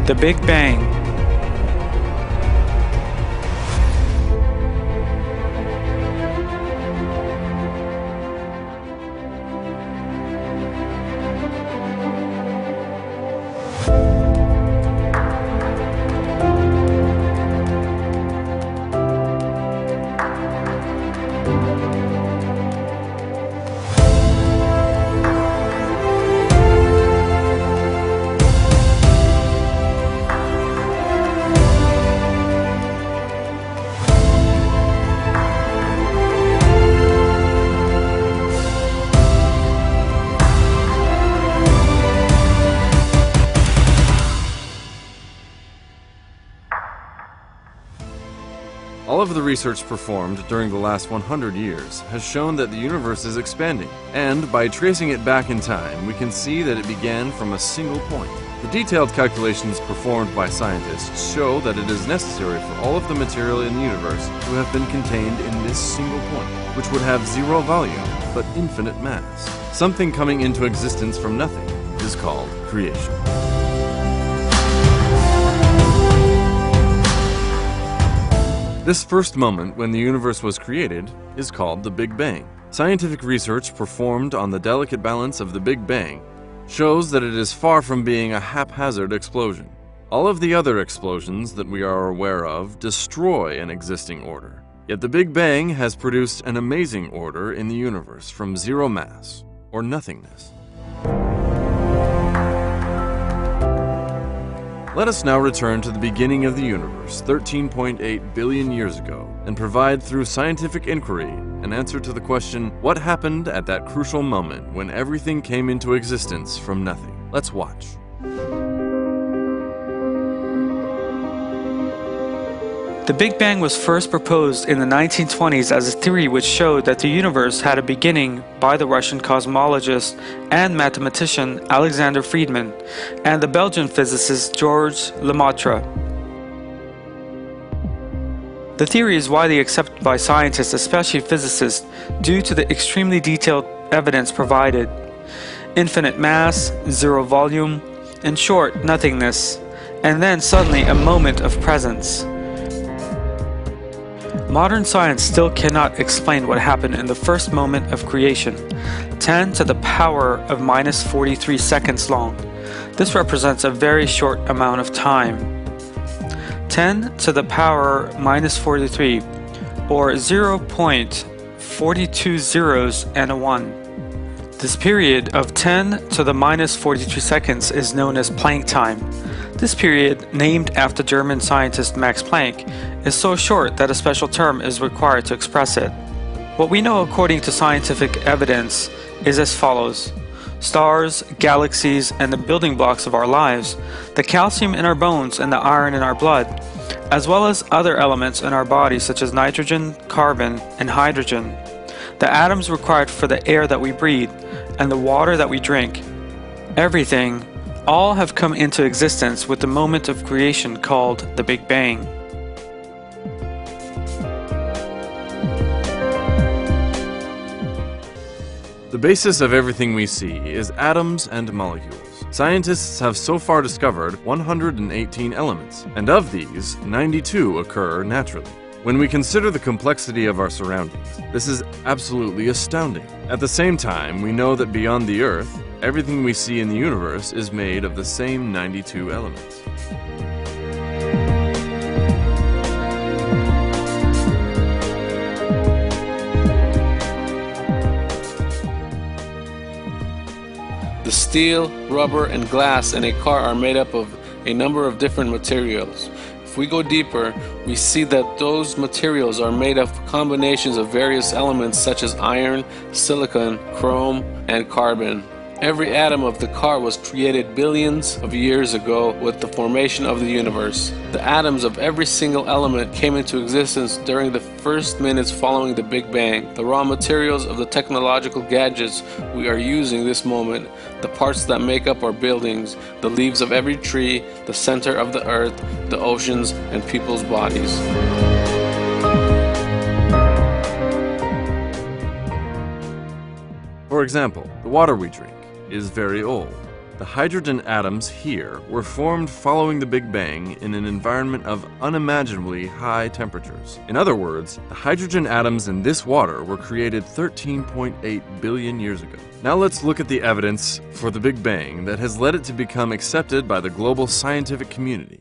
The Big Bang. All of the research performed during the last 100 years has shown that the universe is expanding, and by tracing it back in time, we can see that it began from a single point. The detailed calculations performed by scientists show that it is necessary for all of the material in the universe to have been contained in this single point, which would have zero volume, but infinite mass. Something coming into existence from nothing is called creation. This first moment when the universe was created is called the Big Bang. Scientific research performed on the delicate balance of the Big Bang shows that it is far from being a haphazard explosion. All of the other explosions that we are aware of destroy an existing order. Yet the Big Bang has produced an amazing order in the universe from zero mass, or nothingness. Let us now return to the beginning of the universe 13.8 billion years ago and provide through scientific inquiry an answer to the question, what happened at that crucial moment when everything came into existence from nothing? Let's watch. The Big Bang was first proposed in the 1920s as a theory which showed that the universe had a beginning by the Russian cosmologist and mathematician Alexander Friedmann and the Belgian physicist Georges Lemaitre. The theory is widely accepted by scientists, especially physicists, due to the extremely detailed evidence provided. Infinite mass, zero volume, in short, nothingness, and then suddenly a moment of presence. Modern science still cannot explain what happened in the first moment of creation, 10 to the power of minus 43 seconds long. This represents a very short amount of time. 10 to the power minus 43, or 0.42 zeros and a 1. This period of 10 to the minus 42 seconds is known as Planck time. This period, named after German scientist Max Planck, is so short that a special term is required to express it. What we know according to scientific evidence is as follows. Stars, galaxies, and the building blocks of our lives, the calcium in our bones and the iron in our blood, as well as other elements in our bodies such as nitrogen, carbon, and hydrogen, the atoms required for the air that we breathe, and the water that we drink. Everything, all have come into existence with the moment of creation called the Big Bang. The basis of everything we see is atoms and molecules. Scientists have so far discovered 118 elements, and of these, 92 occur naturally. When we consider the complexity of our surroundings, this is absolutely astounding. At the same time, we know that beyond the Earth, everything we see in the universe is made of the same 92 elements. The steel, rubber, and glass in a car are made up of a number of different materials. If we go deeper, we see that those materials are made of combinations of various elements such as iron, silicon, chrome, and carbon. Every atom of the car was created billions of years ago with the formation of the universe. The atoms of every single element came into existence during the first minutes following the Big Bang. The raw materials of the technological gadgets we are using this moment, the parts that make up our buildings, the leaves of every tree, the center of the earth, the oceans, and people's bodies. For example, the water we drink is very old. The hydrogen atoms here were formed following the Big Bang in an environment of unimaginably high temperatures. In other words, the hydrogen atoms in this water were created 13.8 billion years ago. Now let's look at the evidence for the Big Bang that has led it to become accepted by the global scientific community.